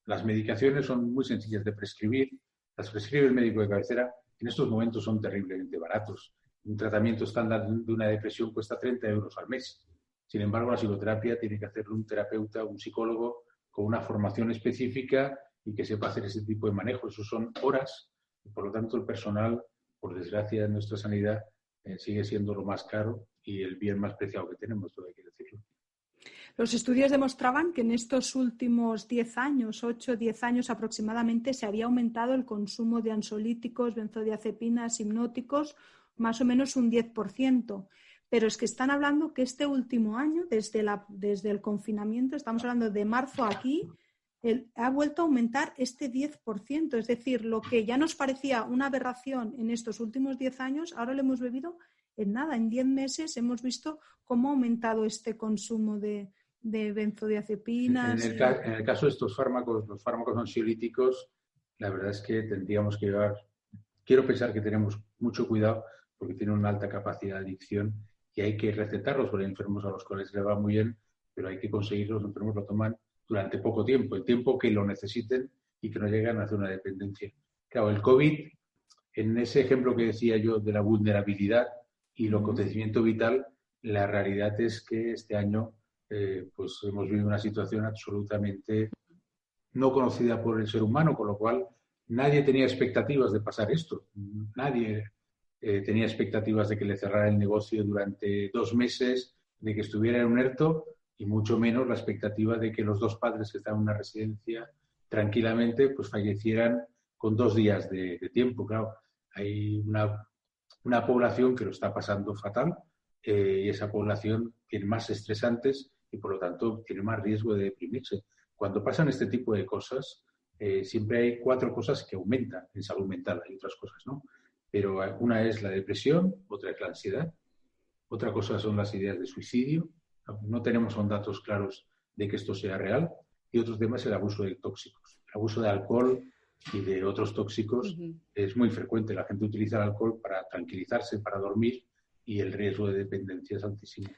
las medicaciones son muy sencillas de prescribir, las prescribe el médico de cabecera, en estos momentos son terriblemente baratos. Un tratamiento estándar de una depresión cuesta 30 euros al mes. Sin embargo, la psicoterapia tiene que hacerlo un terapeuta, un psicólogo con una formación específica y que sepa hacer ese tipo de manejo. Eso son horas. Y por lo tanto, el personal, por desgracia, en nuestra sanidad sigue siendo lo más caro y el bien más preciado que tenemos, todo hay que decirlo. Los estudios demostraban que en estos últimos 10 años, 8 o 10 años aproximadamente, se había aumentado el consumo de ansiolíticos, benzodiazepinas, hipnóticos, más o menos un 10%. Pero es que están hablando que este último año, desde el confinamiento, estamos hablando de marzo aquí, ha vuelto a aumentar este 10%. Es decir, lo que ya nos parecía una aberración en estos últimos 10 años, ahora lo hemos bebido en nada. En 10 meses hemos visto cómo ha aumentado este consumo de benzodiazepinas. En el caso de estos fármacos, los fármacos ansiolíticos, la verdad es que tendríamos que quiero pensar que tenemos mucho cuidado porque tienen una alta capacidad de adicción y hay que recetarlos por enfermos a los cuales les va muy bien, pero hay que conseguirlos, los enfermos lo toman durante poco tiempo, el tiempo que lo necesiten y que no lleguen a hacer una dependencia. Claro, el COVID, en ese ejemplo que decía yo de la vulnerabilidad y el acontecimiento vital, la realidad es que este año pues hemos vivido una situación absolutamente no conocida por el ser humano, con lo cual nadie tenía expectativas de pasar esto. Nadie tenía expectativas de que le cerrara el negocio durante 2 meses, de que estuviera en un ERTO y mucho menos la expectativa de que los 2 padres que están en una residencia tranquilamente pues fallecieran con 2 días de tiempo. Claro, hay una población que lo está pasando fatal y esa población tiene más estresantes y por lo tanto tiene más riesgo de deprimirse. Cuando pasan este tipo de cosas, siempre hay 4 cosas que aumentan en salud mental, hay otras cosas, ¿no? Pero una es la depresión, otra es la ansiedad, otra cosa son las ideas de suicidio, no tenemos aún datos claros de que esto sea real, y otro tema es el abuso de tóxicos. El abuso de alcohol y de otros tóxicos es muy frecuente. La gente utiliza el alcohol para tranquilizarse, para dormir, y el riesgo de dependencia es altísimo.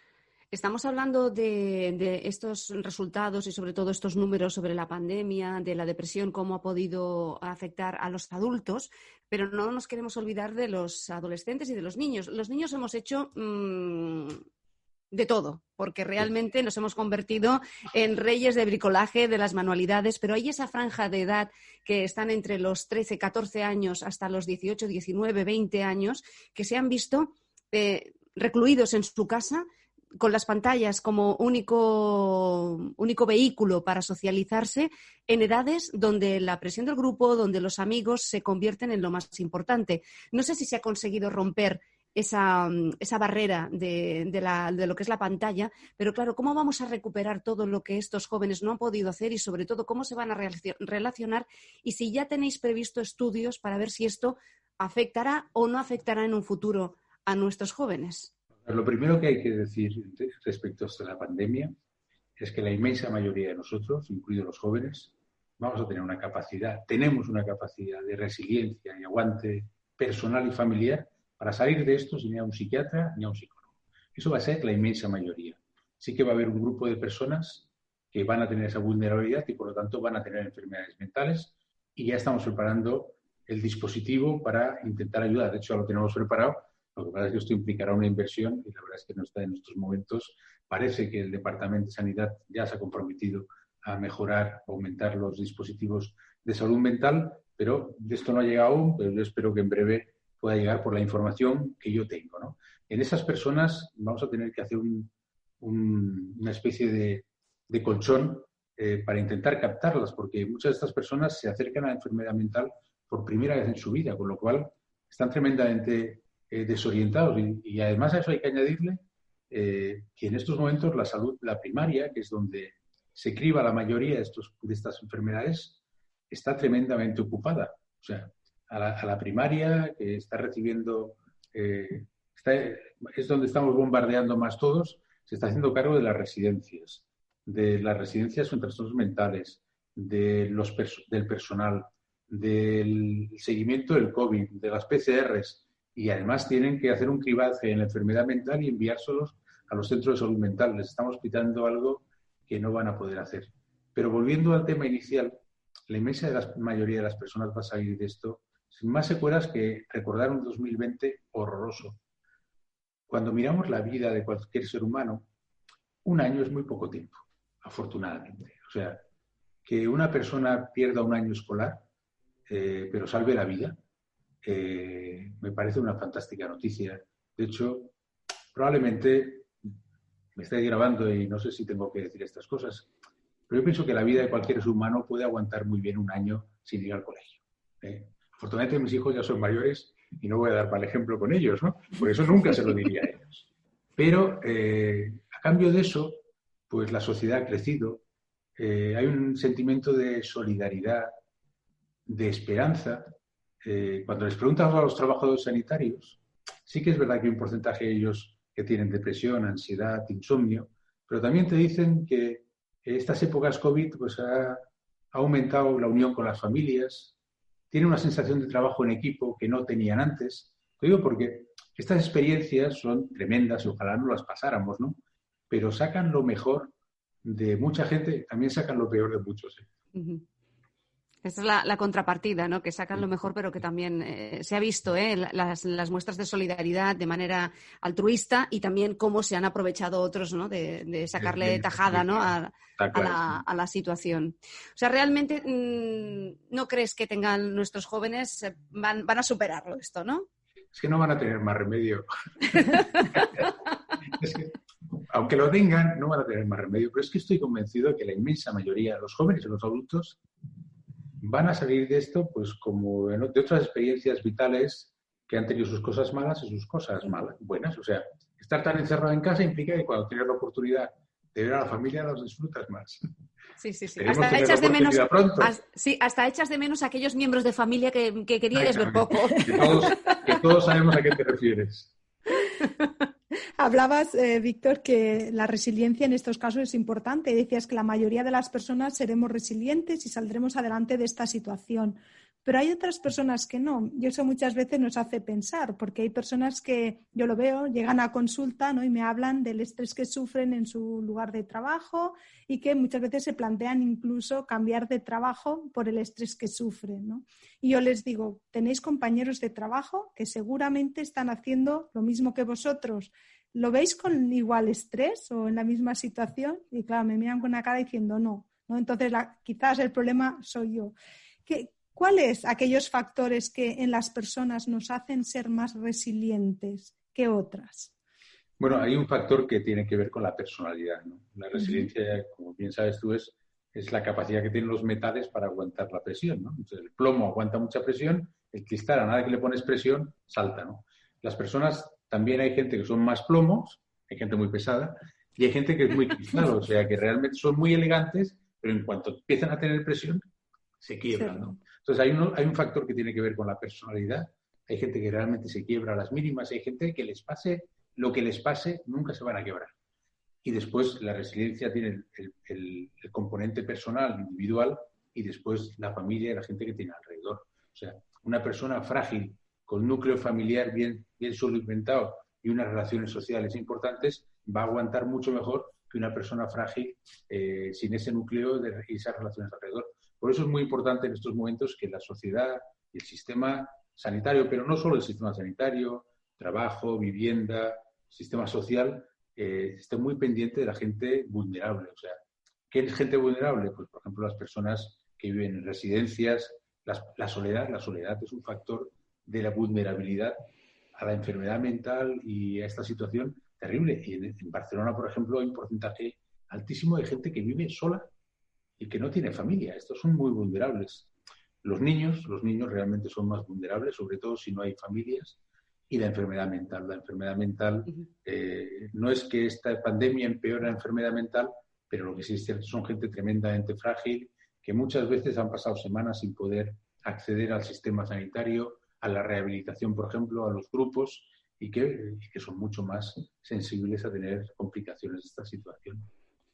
Estamos hablando de estos resultados y sobre todo estos números sobre la pandemia, de la depresión, cómo ha podido afectar a los adultos, pero no nos queremos olvidar de los adolescentes y de los niños. Los niños hemos hecho de todo, porque realmente nos hemos convertido en reyes de bricolaje, de las manualidades, pero hay esa franja de edad que están entre los 13, 14 años hasta los 18, 19, 20 años, que se han visto recluidos en su casa, con las pantallas como único vehículo para socializarse en edades donde la presión del grupo, donde los amigos se convierten en lo más importante. No sé si se ha conseguido romper esa barrera de lo que es la pantalla, pero claro, ¿cómo vamos a recuperar todo lo que estos jóvenes no han podido hacer y sobre todo cómo se van a relacionar y si ya tenéis previsto estudios para ver si esto afectará o no afectará en un futuro a nuestros jóvenes? Lo primero que hay que decir respecto a la pandemia es que la inmensa mayoría de nosotros, incluidos los jóvenes, tenemos una capacidad de resiliencia y aguante personal y familiar para salir de esto sin ir a un psiquiatra ni a un psicólogo. Eso va a ser la inmensa mayoría. Sí que va a haber un grupo de personas que van a tener esa vulnerabilidad y por lo tanto van a tener enfermedades mentales y ya estamos preparando el dispositivo para intentar ayudar. De hecho, ya lo tenemos preparado. Lo que pasa es que esto implicará una inversión y la verdad es que no está en estos momentos. Parece que el Departamento de Sanidad ya se ha comprometido a mejorar, aumentar los dispositivos de salud mental, pero de esto no ha llegado aún, pero yo espero que en breve pueda llegar por la información que yo tengo, ¿no? En esas personas vamos a tener que hacer una especie de colchón para intentar captarlas, porque muchas de estas personas se acercan a la enfermedad mental por primera vez en su vida, con lo cual están tremendamente desorientados y además a eso hay que añadirle que en estos momentos la salud, la primaria, que es donde se criba la mayoría de estas enfermedades, está tremendamente ocupada. O sea, a la primaria que está recibiendo, es donde estamos bombardeando más todos, se está haciendo cargo de las residencias con trastornos mentales, del personal, del seguimiento del COVID, de las PCRs, y además tienen que hacer un cribaje en la enfermedad mental y enviárselos a los centros de salud mental. Les estamos quitando algo que no van a poder hacer. Pero volviendo al tema inicial, la inmensa mayoría de las personas va a salir de esto sin más secuelas que recordar un 2020 horroroso. Cuando miramos la vida de cualquier ser humano, un año es muy poco tiempo, afortunadamente. O sea, que una persona pierda un año escolar, pero salve la vida, me parece una fantástica noticia. De hecho, probablemente me estáis grabando y no sé si tengo que decir estas cosas, pero yo pienso que la vida de cualquier ser humano puede aguantar muy bien un año sin ir al colegio. Afortunadamente mis hijos ya son mayores y no voy a dar mal ejemplo con ellos, ¿no? Por eso nunca se lo diría a ellos. Pero a cambio de eso, pues la sociedad ha crecido, hay un sentimiento de solidaridad, de esperanza. Cuando les preguntas a los trabajadores sanitarios, sí que es verdad que hay un porcentaje de ellos que tienen depresión, ansiedad, insomnio, pero también te dicen que estas épocas COVID pues, ha aumentado la unión con las familias, tienen una sensación de trabajo en equipo que no tenían antes. Lo digo porque estas experiencias son tremendas y ojalá no las pasáramos, ¿no? Pero sacan lo mejor de mucha gente, también sacan lo peor de muchos. Uh-huh. Esta es la contrapartida, ¿no? Que sacan lo mejor, pero que también se ha visto las muestras de solidaridad de manera altruista y también cómo se han aprovechado otros, ¿no? De sacarle tajada, ¿no? a la situación. O sea, realmente no crees que tengan nuestros jóvenes, van a superarlo esto, ¿no? Es que no van a tener más remedio. Es que, aunque lo tengan, no van a tener más remedio. Pero es que estoy convencido de que la inmensa mayoría de los jóvenes y los adultos van a salir de esto pues como de otras experiencias vitales que han tenido sus cosas malas y sus cosas buenas. O sea, estar tan encerrado en casa implica que cuando tienes la oportunidad de ver a la familia los disfrutas más. Sí. Hasta echas de menos a aquellos miembros de familia que queríais ver poco. Que todos sabemos a qué te refieres. Hablabas, Víctor, que la resiliencia en estos casos es importante. Decías que la mayoría de las personas seremos resilientes y saldremos adelante de esta situación. Pero hay otras personas que no. Y eso muchas veces nos hace pensar, porque hay personas que, yo lo veo, llegan a consulta, ¿no? Y me hablan del estrés que sufren en su lugar de trabajo y que muchas veces se plantean incluso cambiar de trabajo por el estrés que sufren, ¿no? Y yo les digo, tenéis compañeros de trabajo que seguramente están haciendo lo mismo que vosotros. ¿Lo veis con igual estrés o en la misma situación? Y claro, me miran con una cara diciendo no. Entonces, quizás el problema soy yo. ¿Cuáles aquellos factores que en las personas nos hacen ser más resilientes que otras? Bueno, hay un factor que tiene que ver con la personalidad, ¿no? La resiliencia, como bien sabes tú, es la capacidad que tienen los metales para aguantar la presión, ¿no? Entonces, el plomo aguanta mucha presión, el cristal, a nada que le pones presión, salta, ¿no? Las personas, también hay gente que son más plomos, hay gente muy pesada, y hay gente que es muy cristal, o sea, que realmente son muy elegantes, pero en cuanto empiezan a tener presión, se quiebran, ¿no? Entonces, hay un factor que tiene que ver con la personalidad. Hay gente que realmente se quiebra a las mínimas, hay gente que les pase lo que les pase, nunca se van a quebrar. Y después la resiliencia tiene el componente personal, individual, y después la familia y la gente que tiene alrededor. O sea, una persona frágil, con núcleo familiar bien solimentado y unas relaciones sociales importantes, va a aguantar mucho mejor que una persona frágil sin ese núcleo y esas relaciones alrededor. Por eso es muy importante en estos momentos que la sociedad y el sistema sanitario, pero no solo el sistema sanitario, trabajo, vivienda, sistema social, esté muy pendiente de la gente vulnerable. O sea, ¿qué es gente vulnerable? Pues, por ejemplo, las personas que viven en residencias, la soledad. La soledad es un factor de la vulnerabilidad a la enfermedad mental y a esta situación terrible. Y en Barcelona, por ejemplo, hay un porcentaje altísimo de gente que vive sola y que no tiene familia. Estos son muy vulnerables. Los niños realmente son más vulnerables, sobre todo si no hay familias. Y la enfermedad mental. La enfermedad mental, no es que esta pandemia empeore la enfermedad mental, pero lo que sí es cierto son gente tremendamente frágil, que muchas veces han pasado semanas sin poder acceder al sistema sanitario, a la rehabilitación, por ejemplo, a los grupos, y que son mucho más sensibles a tener complicaciones de esta situación.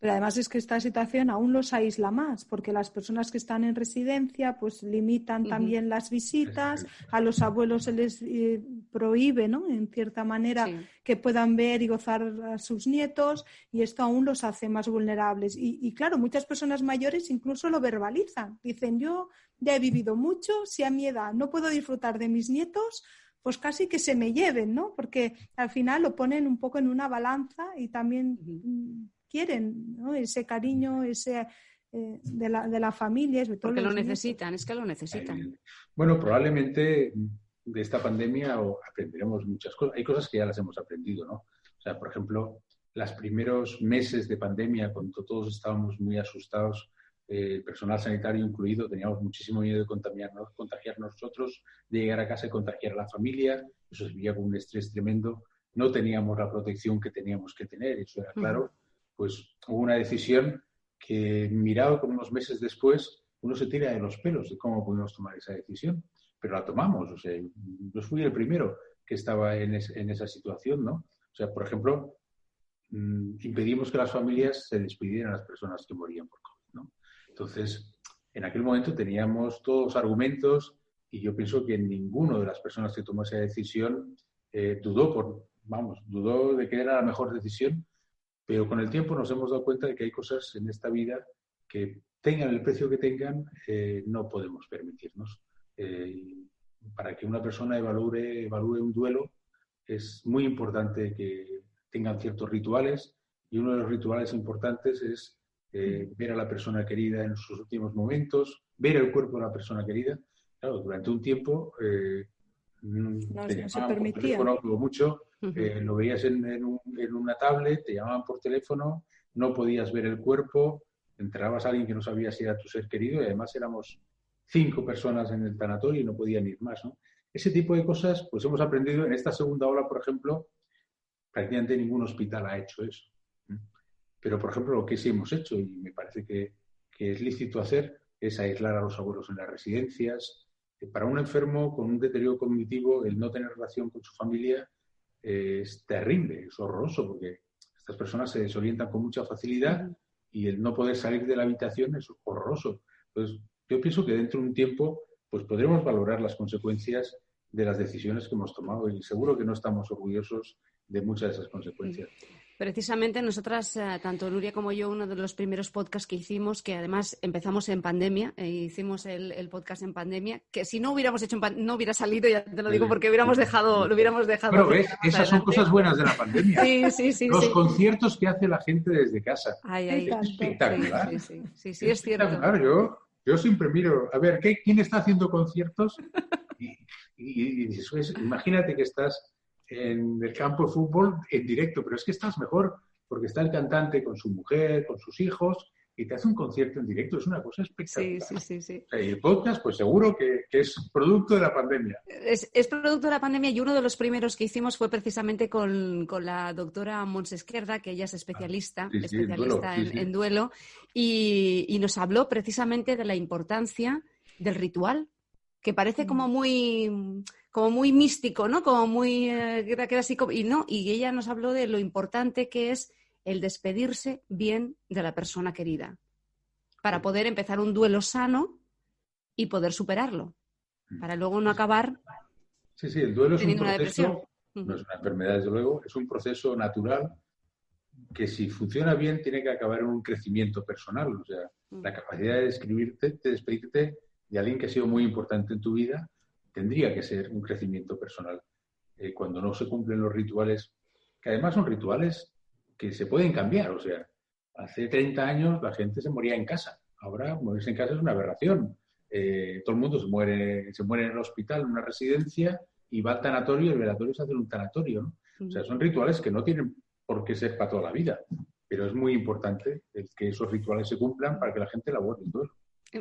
Pero además es que esta situación aún los aísla más, porque las personas que están en residencia pues limitan también las visitas, a los abuelos se les prohíbe, ¿no?, en cierta manera, que puedan ver y gozar a sus nietos, y esto aún los hace más vulnerables. Y claro, muchas personas mayores incluso lo verbalizan. Dicen, yo ya he vivido mucho, si a mi edad no puedo disfrutar de mis nietos, pues casi que se me lleven, ¿no? Porque al final lo ponen un poco en una balanza y también quieren, ¿no?, ese cariño, ese de la familia. Porque lo necesitan, es que lo necesitan. Bueno, probablemente de esta pandemia aprenderemos muchas cosas. Hay cosas que ya las hemos aprendido, ¿no? O sea, por ejemplo, los primeros meses de pandemia, cuando todos estábamos muy asustados, el personal sanitario incluido, teníamos muchísimo miedo de contagiarnos nosotros, de llegar a casa y contagiar a la familia. Eso se vivía con un estrés tremendo. No teníamos la protección que teníamos que tener, eso era claro. Pues hubo una decisión que, mirado como unos meses después, uno se tira de los pelos de cómo pudimos tomar esa decisión. Pero la tomamos. O sea, yo fui el primero que estaba en esa situación, ¿no? O sea, por ejemplo, impedimos que las familias se despidieran a las personas que morían por COVID, ¿no? Entonces, en aquel momento teníamos todos los argumentos y yo pienso que ninguno de las personas que tomó esa decisión dudó de que era la mejor decisión. Pero con el tiempo nos hemos dado cuenta de que hay cosas en esta vida que, tengan el precio que tengan, no podemos permitirnos. Para que una persona evalúe un duelo, es muy importante que tengan ciertos rituales, y uno de los rituales importantes es ver a la persona querida en sus últimos momentos, ver el cuerpo de la persona querida. Claro, durante un tiempo no se permitía. Mucho. Lo veías en una tablet, te llamaban por teléfono, no podías ver el cuerpo, enterrabas a alguien que no sabía si era tu ser querido, y además éramos 5 personas en el tanatorio y no podían ir más, ¿no? Ese tipo de cosas, pues hemos aprendido en esta segunda ola, por ejemplo. Prácticamente ningún hospital ha hecho eso. Pero, por ejemplo, lo que sí hemos hecho, y me parece que es lícito hacer, es aislar a los abuelos en las residencias. Para un enfermo con un deterioro cognitivo, el no tener relación con su familia es terrible, es horroroso, porque estas personas se desorientan con mucha facilidad y el no poder salir de la habitación es horroroso. Entonces, yo pienso que dentro de un tiempo pues podremos valorar las consecuencias de las decisiones que hemos tomado, y seguro que no estamos orgullosos de muchas de esas consecuencias. Precisamente nosotras, tanto Nuria como yo, uno de los primeros podcasts que hicimos, que además empezamos en pandemia, hicimos el podcast en pandemia, que si no hubiéramos hecho no hubiera salido, ya te lo digo, porque lo hubiéramos dejado. Pero ves, esas son cosas buenas de la pandemia. Sí. Los conciertos que hace la gente desde casa. Es espectacular. Sí, es cierto. Yo siempre miro, a ver, ¿quién está haciendo conciertos? Y dices, imagínate que estás en el campo de fútbol en directo, pero es que estás mejor porque está el cantante con su mujer, con sus hijos, y te hace un concierto en directo. Es una cosa espectacular. Sí. Y el podcast, pues seguro que es producto de la pandemia. Es producto de la pandemia, y uno de los primeros que hicimos fue precisamente con la doctora Montse Esquerda, que ella es especialista en duelo, y nos habló precisamente de la importancia del ritual, que parece como muy místico, ¿no? Como muy queda así, y ella nos habló de lo importante que es el despedirse bien de la persona querida para poder empezar un duelo sano y poder superarlo, para luego no acabar. Sí, el duelo es un proceso, depresión. No es una enfermedad, desde luego, es un proceso natural que, si funciona bien, tiene que acabar en un crecimiento personal. O sea, la capacidad de despedirte de alguien que ha sido muy importante en tu vida tendría que ser un crecimiento personal. Cuando no se cumplen los rituales, que además son rituales que se pueden cambiar. O sea, hace 30 años la gente se moría en casa. Ahora morirse en casa es una aberración. Todo el mundo se muere en el hospital, en una residencia, y va al tanatorio, y el velatorio se hace en un tanatorio, ¿no? O sea, son rituales que no tienen por qué ser para toda la vida, pero es muy importante que esos rituales se cumplan para que la gente elabore el duelo.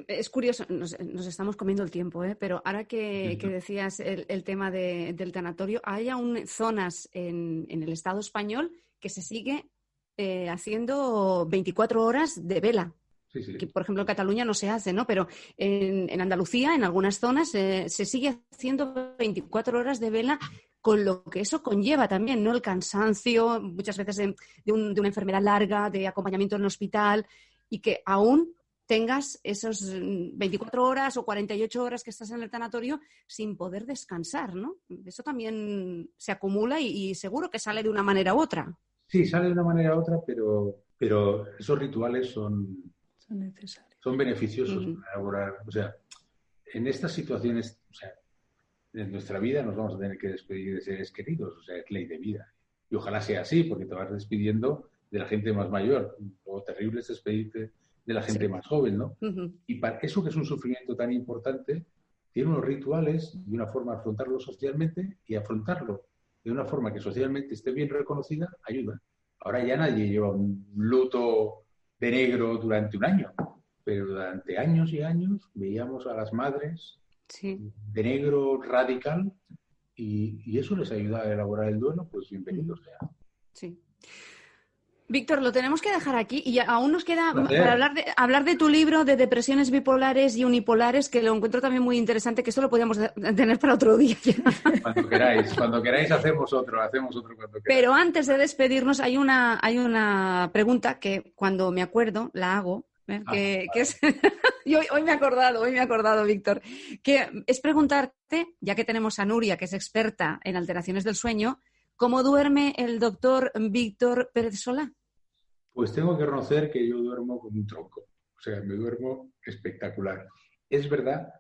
Es curioso, nos estamos comiendo el tiempo, pero ahora que decías el tema del tanatorio, hay aún zonas en el Estado español que se sigue haciendo 24 horas de vela. Sí. Que, por ejemplo, en Cataluña no se hace, ¿no? Pero en Andalucía, en algunas zonas, se sigue haciendo 24 horas de vela, con lo que eso conlleva también, ¿no? El cansancio, muchas veces de una enfermedad larga, de acompañamiento en el hospital, y que aún tengas esos 24 horas o 48 horas que estás en el tanatorio sin poder descansar, ¿no? Eso también se acumula y seguro que sale de una manera u otra. Sí, sale de una manera u otra, pero esos rituales son necesarios. Son beneficiosos para elaborar. O sea, en estas situaciones, o sea, en nuestra vida nos vamos a tener que despedir de seres queridos, o sea, es ley de vida. Y ojalá sea así, porque te vas despidiendo de la gente más mayor. Lo terrible es despedirte de la gente más joven, ¿no? Y para eso, que es un sufrimiento tan importante, tiene unos rituales y una forma de afrontarlo socialmente, y afrontarlo de una forma que socialmente esté bien reconocida, ayuda. Ahora ya nadie lleva un luto de negro durante un año, pero durante años y años veíamos a las madres de negro radical, y eso les ayuda a elaborar el duelo, pues bienvenido sea. Sí. Víctor, lo tenemos que dejar aquí, y aún nos queda para hablar de tu libro de depresiones bipolares y unipolares, que lo encuentro también muy interesante, que esto lo podríamos tener para otro día. Cuando queráis hacemos otro cuando queráis. Pero antes de despedirnos hay una pregunta que cuando me acuerdo la hago, que es y hoy me he acordado, Víctor, que es preguntarte, ya que tenemos a Nuria, que es experta en alteraciones del sueño, ¿cómo duerme el doctor Víctor Pérez Solá? Pues tengo que reconocer que yo duermo como un tronco. O sea, me duermo espectacular. Es verdad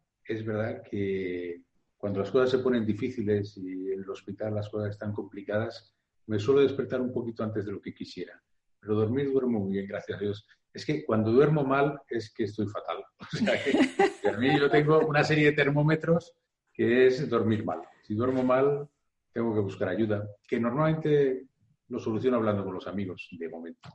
que cuando las cosas se ponen difíciles y en el hospital las cosas están complicadas, me suelo despertar un poquito antes de lo que quisiera. Pero duermo muy bien, gracias a Dios. Es que cuando duermo mal es que estoy fatal. O sea, que a mí yo tengo una serie de termómetros que es dormir mal. Si duermo mal, tengo que buscar ayuda, que normalmente lo soluciono hablando con los amigos, de momento.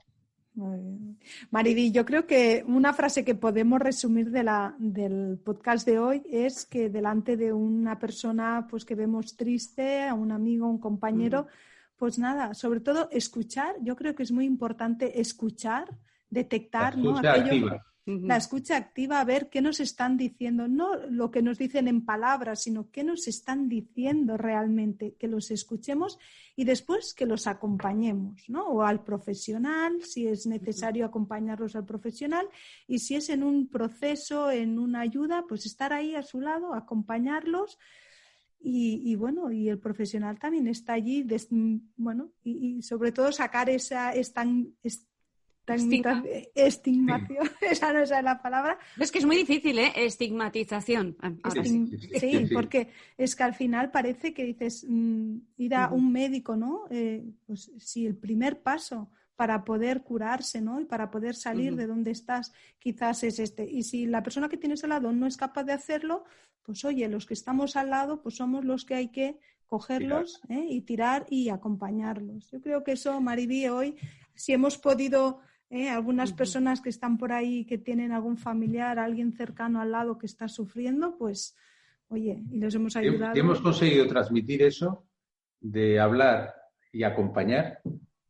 Muy bien. Maridi, yo creo que una frase que podemos resumir del podcast de hoy es que delante de una persona pues que vemos triste, a un amigo, un compañero, pues nada, sobre todo escuchar. Yo creo que es muy importante escuchar, detectar, ¿no? La escucha activa, a ver qué nos están diciendo, no lo que nos dicen en palabras, sino qué nos están diciendo realmente, que los escuchemos y después que los acompañemos, ¿no? O al profesional, si es necesario acompañarlos al profesional, y si es en un proceso, en una ayuda, pues estar ahí a su lado, acompañarlos. Y bueno, y el profesional también está allí, y sobre todo sacar esa estigmación, esa no es la palabra. Es que es muy difícil, estigmatización. Sí, porque es que al final parece que dices ir a un médico, ¿no? Pues si el primer paso para poder curarse, ¿no? Y para poder salir de donde estás, quizás es este. Y si la persona que tienes al lado no es capaz de hacerlo, pues oye, los que estamos al lado, pues somos los que hay que cogerlos y tirar y acompañarlos. Yo creo que eso, Mariví, hoy, si hemos podido, algunas personas que están por ahí, que tienen algún familiar, alguien cercano al lado que está sufriendo, pues, oye, y les hemos ayudado. Y hemos conseguido transmitir eso de hablar y acompañar.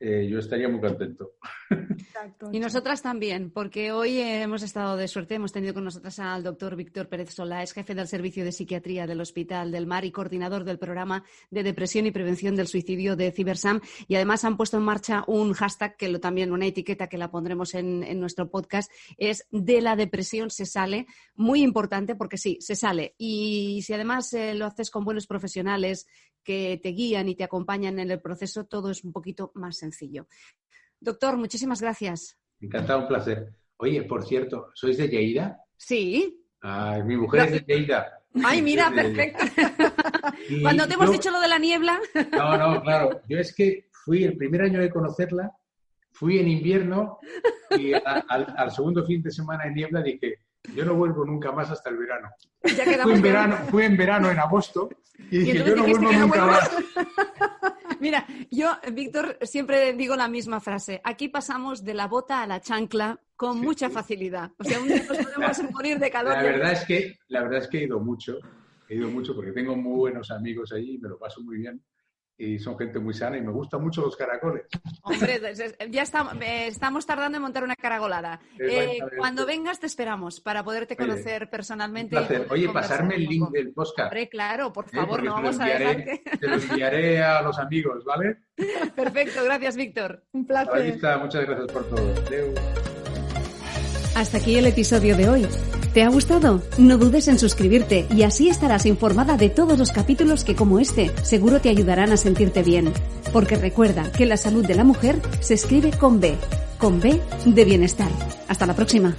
Yo estaría muy contento. Exacto. Y nosotras también, porque hoy hemos estado de suerte, hemos tenido con nosotras al doctor Víctor Pérez Solá, es jefe del Servicio de Psiquiatría del Hospital del Mar y coordinador del programa de depresión y prevención del suicidio de CiberSam, y además han puesto en marcha un hashtag, también una etiqueta que la pondremos en nuestro podcast, es de la depresión se sale, muy importante porque sí, se sale, y si además lo haces con buenos profesionales que te guían y te acompañan en el proceso, todo es un poquito más sencillo. Doctor, muchísimas gracias. Encantado, un placer. Oye, por cierto, ¿sois de Lleida? Sí. Mi mujer es de Lleida. Ay, mira, perfecto. Cuando te hemos dicho lo de la niebla. No, claro. Yo es que fui el primer año de conocerla, fui en invierno y al segundo fin de semana de niebla dije, yo no vuelvo nunca más hasta el verano. Fui en verano, en agosto, y dije, yo no vuelvo nunca más. Mira, yo, Víctor, siempre digo la misma frase. Aquí pasamos de la bota a la chancla con mucha facilidad. O sea, un día nos podemos morir de calor. La verdad es que he ido mucho porque tengo muy buenos amigos allí y me lo paso muy bien. Y son gente muy sana y me gustan mucho los caracoles. Hombre, ya estamos tardando en montar una caragolada. Cuando vengas te esperamos para poderte conocer personalmente. Un placer. Oye, pasarme el link del podcast. Hombre, claro, por favor, no vamos a dejar que... Te lo enviaré a los amigos, ¿vale? Perfecto, gracias, Víctor. Un placer. Ahí está, muchas gracias por todo. Adeu. Hasta aquí el episodio de hoy. ¿Te ha gustado? No dudes en suscribirte y así estarás informada de todos los capítulos que, como este, seguro te ayudarán a sentirte bien. Porque recuerda que la salud de la mujer se escribe con B de bienestar. Hasta la próxima.